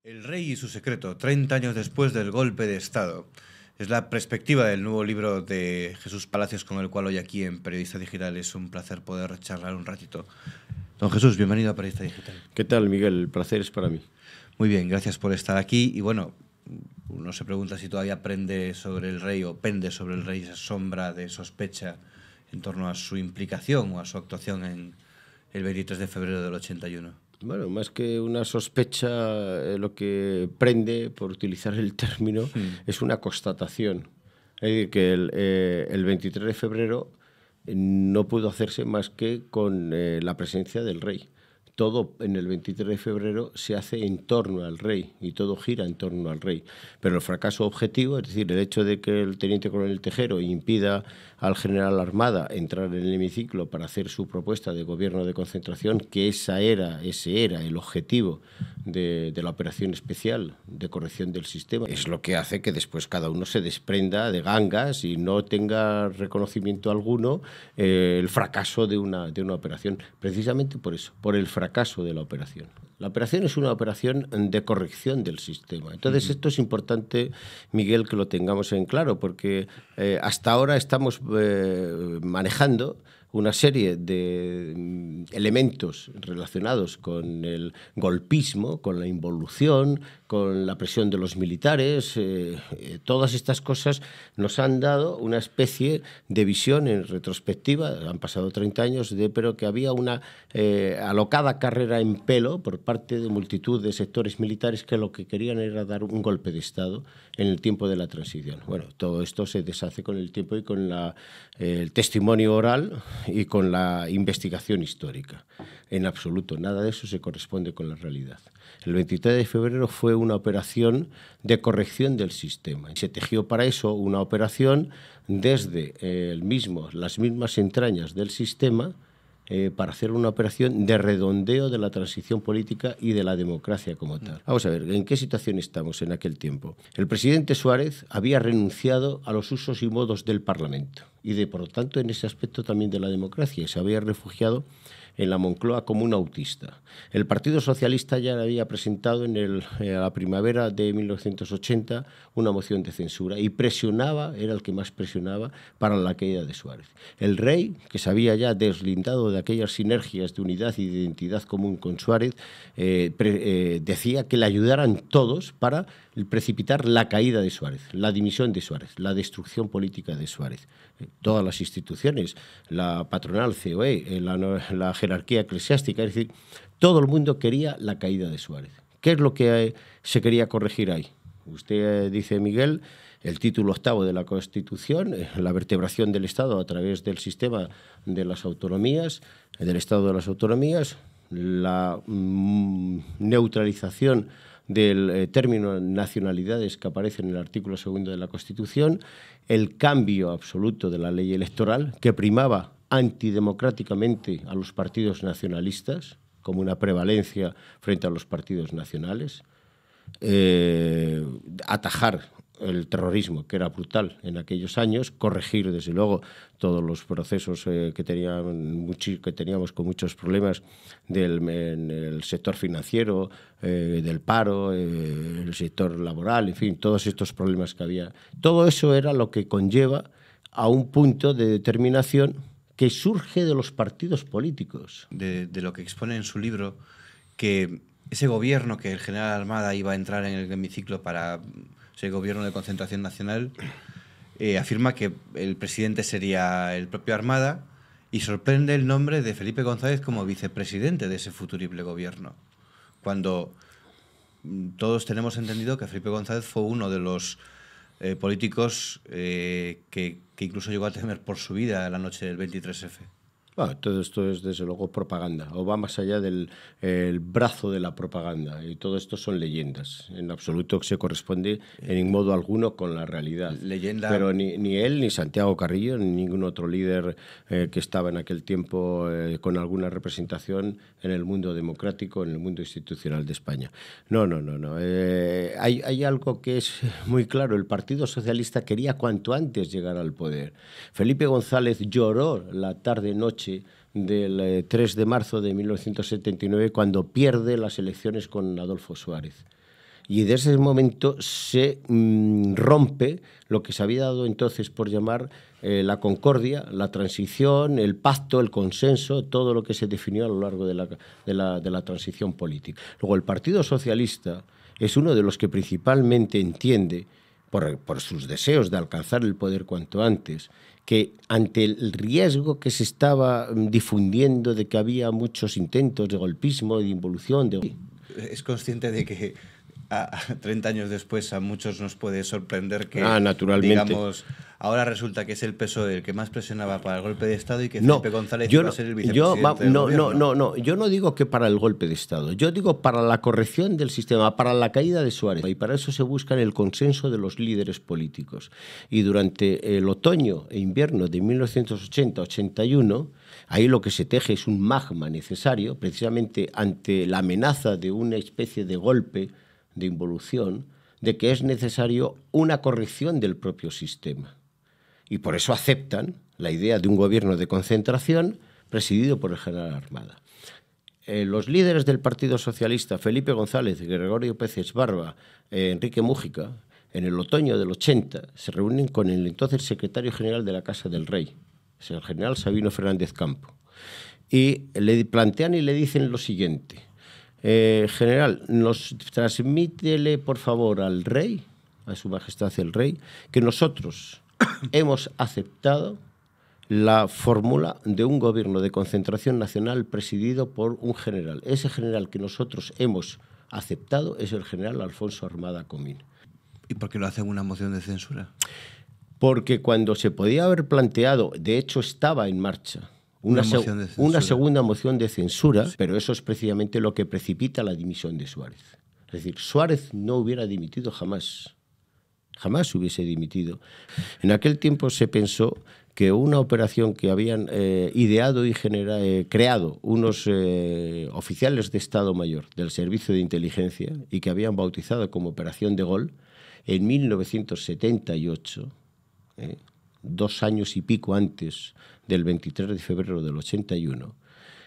El rey y su secreto, 30 años después del golpe de Estado. Es la perspectiva del nuevo libro de Jesús Palacios, con el cual hoy aquí en Periodista Digital es un placer poder charlar un ratito. Don Jesús, bienvenido a Periodista Digital. ¿Qué tal, Miguel? El placer es para mí. Muy bien, gracias por estar aquí. Y bueno, uno se pregunta si todavía prende sobre el rey o pende sobre el rey esa sombra de sospecha en torno a su implicación o a su actuación en el 23 de febrero del 81. Bueno, más que una sospecha, lo que prende, por utilizar el término, es una constatación. Es decir, que el 23 de febrero no pudo hacerse más que con la presencia del rey. Todo en el 23 de febrero se hace en torno al rey y todo gira en torno al rey. Pero el fracaso objetivo, es decir, el hecho de que el teniente coronel Tejero impida al general Armada entrar en el hemiciclo para hacer su propuesta de gobierno de concentración, que ese era el objetivo de la operación especial de corrección del sistema, es lo que hace que después cada uno se desprenda de gangas y no tenga reconocimiento alguno el fracaso de una operación. Precisamente por eso, por el fracaso de la operación. La operación es una operación de corrección del sistema. Entonces, esto es importante, Miguel, que lo tengamos en claro, porque hasta ahora estamos manejando una serie de elementos relacionados con el golpismo, con la involución, con la presión de los militares. Todas estas cosas nos han dado una especie de visión en retrospectiva. Han pasado 30 años, pero que había una alocada carrera en pelo por parte de multitud de sectores militares que lo que querían era dar un golpe de Estado en el tiempo de la transición. Bueno, todo esto se deshace con el tiempo y con el testimonio oral y con la investigación histórica. En absoluto, nada de eso se corresponde con la realidad. El 23 de febrero fue una operación de corrección del sistema. Se tejió para eso una operación desde las mismas entrañas del sistema para hacer una operación de redondeo de la transición política y de la democracia como tal. Vamos a ver, ¿en qué situación estamos en aquel tiempo? El presidente Suárez había renunciado a los usos y modos del Parlamento y, por lo tanto, en ese aspecto también de la democracia, y se había refugiado en la Moncloa como un autista. El Partido Socialista ya había presentado a la primavera de 1980 una moción de censura y era el que más presionaba para la caída de Suárez. El rey, que se había ya deslindado de aquellas sinergias de unidad y de identidad común con Suárez, decía que le ayudaran todos para precipitar la caída de Suárez, la dimisión de Suárez, la destrucción política de Suárez. Todas las instituciones, la patronal, COE, la jerarquía eclesiástica, es decir, todo el mundo quería la caída de Suárez. ¿Qué es lo que se quería corregir ahí? Usted dice, Miguel, el título 8º de la Constitución, la vertebración del Estado a través del sistema de las autonomías, del Estado de las autonomías, la neutralización del término nacionalidades que aparece en el artículo 2 de la Constitución, el cambio absoluto de la ley electoral que primaba antidemocráticamente a los partidos nacionalistas como una prevalencia frente a los partidos nacionales, atajar el terrorismo, que era brutal en aquellos años, corregir, desde luego, todos los procesos que teníamos con muchos problemas en el sector financiero, del paro, el sector laboral, en fin, todos estos problemas que había. Todo eso era lo que conlleva a un punto de determinación que surge de los partidos políticos. De lo que expone en su libro, que ese gobierno que el general Armada iba a entrar en el hemiciclo para ese gobierno de concentración nacional, afirma que el presidente sería el propio Armada y sorprende el nombre de Felipe González como vicepresidente de ese futurible gobierno, cuando todos tenemos entendido que Felipe González fue uno de los políticos que incluso llegó a temer por su vida la noche del 23F. Bueno, todo esto es, desde luego, propaganda, o va más allá del brazo de la propaganda, y todo esto son leyendas. En absoluto se corresponde en modo alguno con la realidad. Leyenda. Pero ni él, ni Santiago Carrillo, ni ningún otro líder que estaba en aquel tiempo con alguna representación en el mundo democrático, en el mundo institucional de España. No. Hay algo que es muy claro. El Partido Socialista quería cuanto antes llegar al poder. Felipe González lloró la tarde-noche del 3 de marzo de 1979 cuando pierde las elecciones con Adolfo Suárez. Y desde ese momento se rompe lo que se había dado entonces por llamar la concordia, la transición, el pacto, el consenso, todo lo que se definió a lo largo de la transición política. Luego, el Partido Socialista es uno de los que principalmente entiende, por sus deseos de alcanzar el poder cuanto antes, que ante el riesgo que se estaba difundiendo de que había muchos intentos de golpismo, de involución... Es consciente de que 30 años después a muchos nos puede sorprender que, naturalmente, digamos, ahora resulta que es el PSOE el que más presionaba para el golpe de Estado y que Felipe González iba a ser el vicepresidente del gobierno. Yo no digo que para el golpe de Estado, yo digo para la corrección del sistema, para la caída de Suárez, y para eso se busca el consenso de los líderes políticos. Y durante el otoño e invierno de 1980-81, ahí lo que se teje es un magma necesario, precisamente ante la amenaza de una especie de golpe de involución, de que es necesario una corrección del propio sistema. Y por eso aceptan la idea de un gobierno de concentración presidido por el general Armada. Los líderes del Partido Socialista, Felipe González, Gregorio Pérez Barba, Enrique Mújica, en el otoño del 80, se reúnen con el entonces secretario general de la Casa del Rey, el general Sabino Fernández Campo, y le plantean y le dicen lo siguiente: general, nos transmítele por favor al rey, a su majestad el rey, que nosotros hemos aceptado la fórmula de un gobierno de concentración nacional presidido por un general. Ese general que nosotros hemos aceptado es el general Alfonso Armada Comín. ¿Y por qué lo hacen una moción de censura? Porque cuando se podía haber planteado, de hecho estaba en marcha, una segunda moción de censura, pero eso es precisamente lo que precipita la dimisión de Suárez. Es decir, Suárez no hubiera dimitido jamás. Jamás hubiese dimitido. En aquel tiempo se pensó que una operación que habían ideado y creado unos oficiales de Estado Mayor del Servicio de Inteligencia y que habían bautizado como Operación de Gol, en 1978, 2 años y pico antes del 23 de febrero del 81,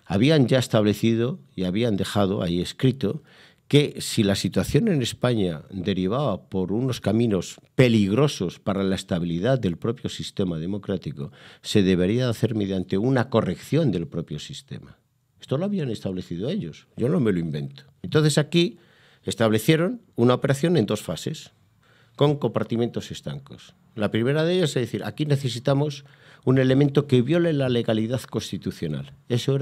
habían ya establecido y habían dejado ahí escrito que si la situación en España derivaba por unos caminos peligrosos para la estabilidad del propio sistema democrático, se debería hacer mediante una corrección del propio sistema. Esto lo habían establecido ellos, yo no me lo invento. Entonces aquí establecieron una operación en 2 fases, con compartimentos estancos. La primera de ellas es decir, aquí necesitamos un elemento que viole la legalidad constitucional. Eso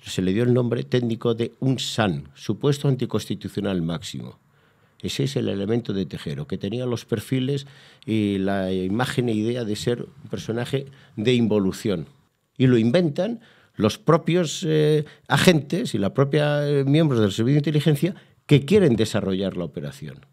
se le dio el nombre técnico de un SAN, supuesto anticonstitucional máximo. Ese es el elemento de Tejero, que tenía los perfiles y la imagen e idea de ser un personaje de involución. Y lo inventan los propios agentes y los propios miembros del Servicio de Inteligencia que quieren desarrollar la operación.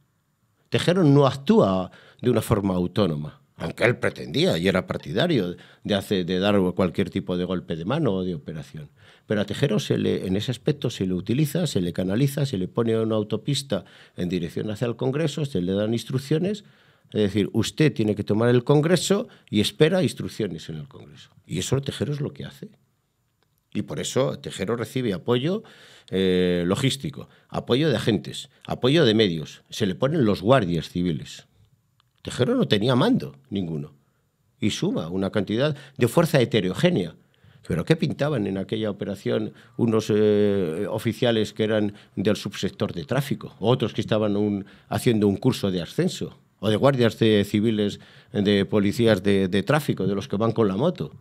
Tejero no actúa de una forma autónoma, aunque él pretendía y era partidario de dar cualquier tipo de golpe de mano o de operación. Pero a Tejero en ese aspecto se le utiliza, se le canaliza, se le pone una autopista en dirección hacia el Congreso, se le dan instrucciones, es decir, usted tiene que tomar el Congreso y espera instrucciones en el Congreso. Y eso Tejero es lo que hace. Y por eso Tejero recibe apoyo logístico, apoyo de agentes, apoyo de medios. Se le ponen los guardias civiles. Tejero no tenía mando ninguno. Y suma una cantidad de fuerza heterogénea. ¿Pero qué pintaban en aquella operación unos oficiales que eran del subsector de tráfico? Otros que estaban haciendo un curso de ascenso. O de guardias civiles, de policías de tráfico, de los que van con la moto.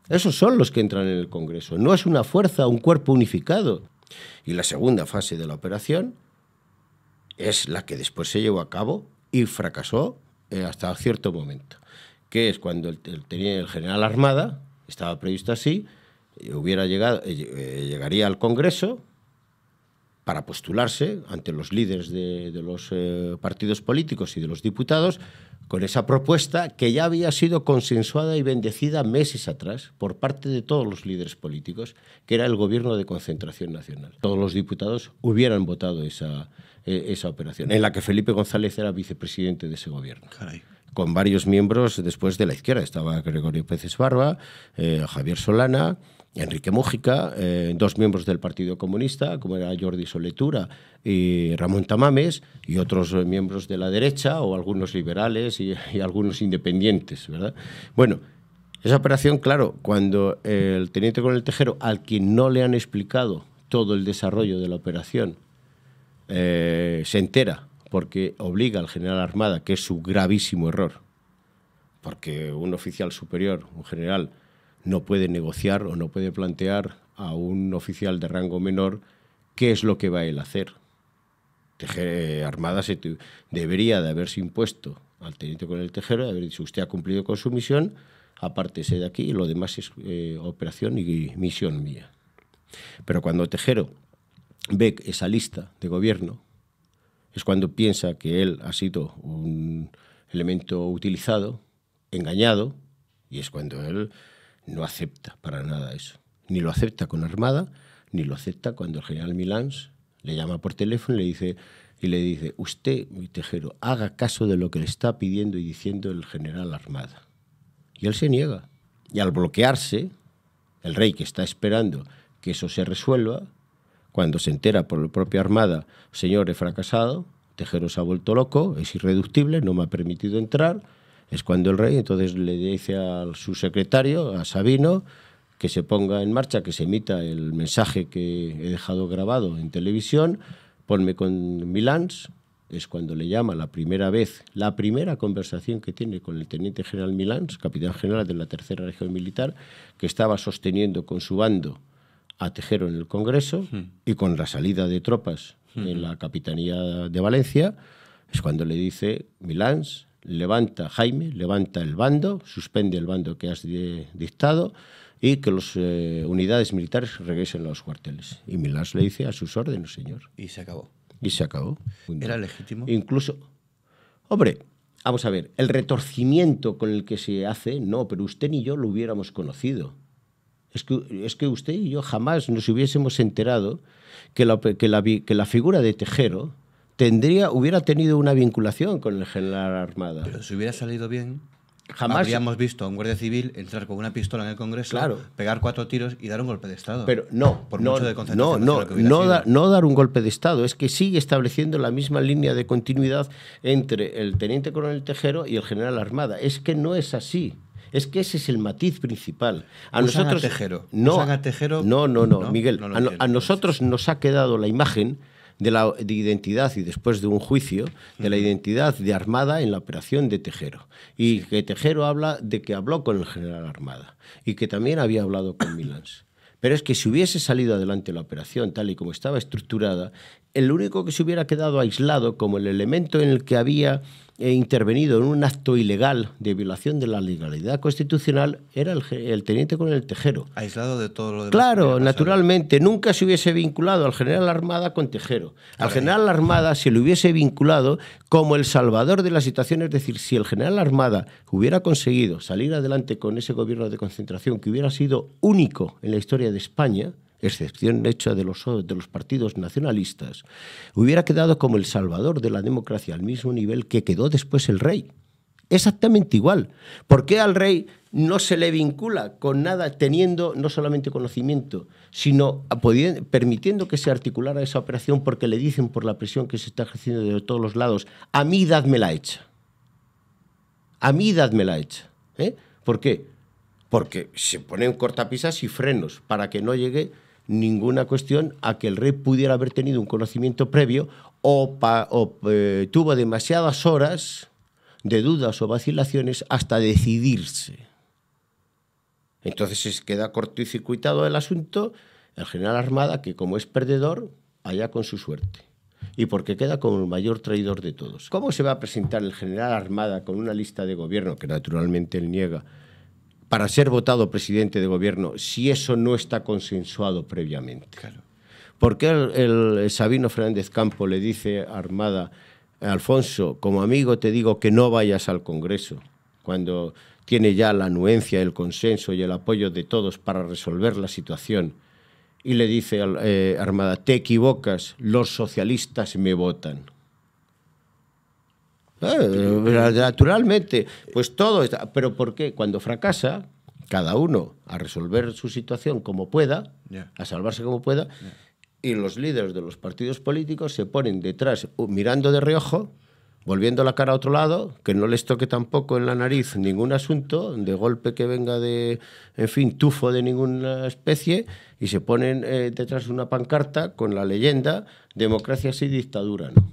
Esos son los que entran en el Congreso. No es una fuerza, un cuerpo unificado. Y la segunda fase de la operación es la que después se llevó a cabo y fracasó hasta cierto momento, que es cuando el general Armada, estaba previsto así, llegaría al Congreso para postularse ante los líderes de los partidos políticos y de los diputados con esa propuesta que ya había sido consensuada y bendecida meses atrás por parte de todos los líderes políticos, que era el gobierno de concentración nacional. Todos los diputados hubieran votado esa operación, en la que Felipe González era vicepresidente de ese gobierno. Caray. Con varios miembros después de la izquierda. Estaba Gregorio Pérez Barba, Javier Solana, Enrique Mújica, dos miembros del Partido Comunista, como era Jordi Soletura y Ramón Tamames, y otros miembros de la derecha, o algunos liberales y algunos independientes, ¿verdad? Bueno, esa operación, claro, cuando el teniente coronel Tejero, al quien no le han explicado todo el desarrollo de la operación, se entera, porque obliga al general Armada, que es su gravísimo error, porque un oficial superior, un general, no puede negociar o no puede plantear a un oficial de rango menor qué es lo que va a él a hacer. Armada debería de haberse impuesto al teniente coronel Tejero, de haber dicho: usted ha cumplido con su misión, apártese de aquí, y lo demás es operación y misión mía. Pero cuando Tejero ve esa lista de gobierno, es cuando piensa que él ha sido un elemento utilizado, engañado, y es cuando él no acepta para nada eso. Ni lo acepta con Armada, ni lo acepta cuando el general Milans le llama por teléfono y le dice: usted, mi Tejero, haga caso de lo que le está pidiendo y diciendo el general Armada. Y él se niega. Y al bloquearse, el rey, que está esperando que eso se resuelva, cuando se entera por la propia Armada: señor, he fracasado, Tejero se ha vuelto loco, es irreductible, no me ha permitido entrar, es cuando el rey entonces le dice a su secretario, a Sabino, que se ponga en marcha, que se emita el mensaje que he dejado grabado en televisión, ponme con Milans. Es cuando le llama la primera vez, la primera conversación que tiene con el teniente general Milans, capitán general de la Tercera Región Militar, que estaba sosteniendo con su bando a Tejero en el Congreso, y con la salida de tropas en la Capitanía de Valencia, es cuando le dice: Milans, levanta, Jaime, levanta el bando, suspende el bando que has dictado, y que las unidades militares regresen a los cuarteles. Y Milans le dice: a sus órdenes, señor. Y se acabó. Y se acabó. ¿Era legítimo? Incluso, hombre, vamos a ver, el retorcimiento con el que se hace, no, pero usted ni yo lo hubiéramos conocido. Es que usted y yo jamás nos hubiésemos enterado que la figura de Tejero hubiera tenido una vinculación con el general Armada. Pero si hubiera salido bien, jamás habríamos visto a un guardia civil entrar con una pistola en el Congreso, claro, pegar 4 tiros y dar un golpe de Estado. Pero no, por mucho de concentración no dar un golpe de Estado, es que sigue estableciendo la misma línea de continuidad entre el teniente coronel Tejero y el general Armada. Es que no es así. Es que ese es el matiz principal. Usan a Tejero. No, Miguel. A nosotros nos ha quedado la imagen de identidad, y después de un juicio, de la identidad de Armada en la operación de Tejero. Y que Tejero habla de que habló con el general Armada y que también había hablado con Milans. Pero es que si hubiese salido adelante la operación tal y como estaba estructurada, el único que se hubiera quedado aislado como el elemento en el que había intervenido en un acto ilegal de violación de la legalidad constitucional era el teniente coronel Tejero. Aislado de todo lo demás. Claro, naturalmente, nunca se hubiese vinculado al general Armada con Tejero. Al general Armada se le hubiese vinculado como el salvador de la situación, es decir, si el general Armada hubiera conseguido salir adelante con ese gobierno de concentración que hubiera sido único en la historia de España, excepción hecha de los partidos nacionalistas, hubiera quedado como el salvador de la democracia al mismo nivel que quedó después el rey. Exactamente igual. ¿Por qué al rey no se le vincula con nada, teniendo no solamente conocimiento, sino permitiendo que se articulara esa operación, porque le dicen por la presión que se está ejerciendo de todos los lados: a mí dádmela hecha? A mí dádmela hecha. ¿Por qué? Porque se ponen cortapisas y frenos para que no llegue ninguna cuestión a que el rey pudiera haber tenido un conocimiento previo o tuvo demasiadas horas de dudas o vacilaciones hasta decidirse. Entonces se queda cortocircuitado el asunto, el general Armada, que como es perdedor, allá con su suerte. Y porque queda como el mayor traidor de todos. ¿Cómo se va a presentar el general Armada con una lista de gobierno, que naturalmente él niega, para ser votado presidente de gobierno, si eso no está consensuado previamente? Claro. ¿Por qué el Sabino Fernández Campo le dice a Armada: Alfonso, como amigo te digo que no vayas al Congreso, cuando tiene ya la anuencia, el consenso y el apoyo de todos para resolver la situación? Y le dice a Armada: te equivocas, los socialistas me votan. Naturalmente, pues todo está. ¿Pero por qué? Cuando fracasa, cada uno a resolver su situación como pueda, Ya. a salvarse como pueda, y los líderes de los partidos políticos se ponen detrás, mirando de reojo, volviendo la cara a otro lado, que no les toque tampoco en la nariz ningún asunto, de golpe que venga de, en fin, tufo de ninguna especie, y se ponen detrás de una pancarta con la leyenda democracia sí, dictadura no.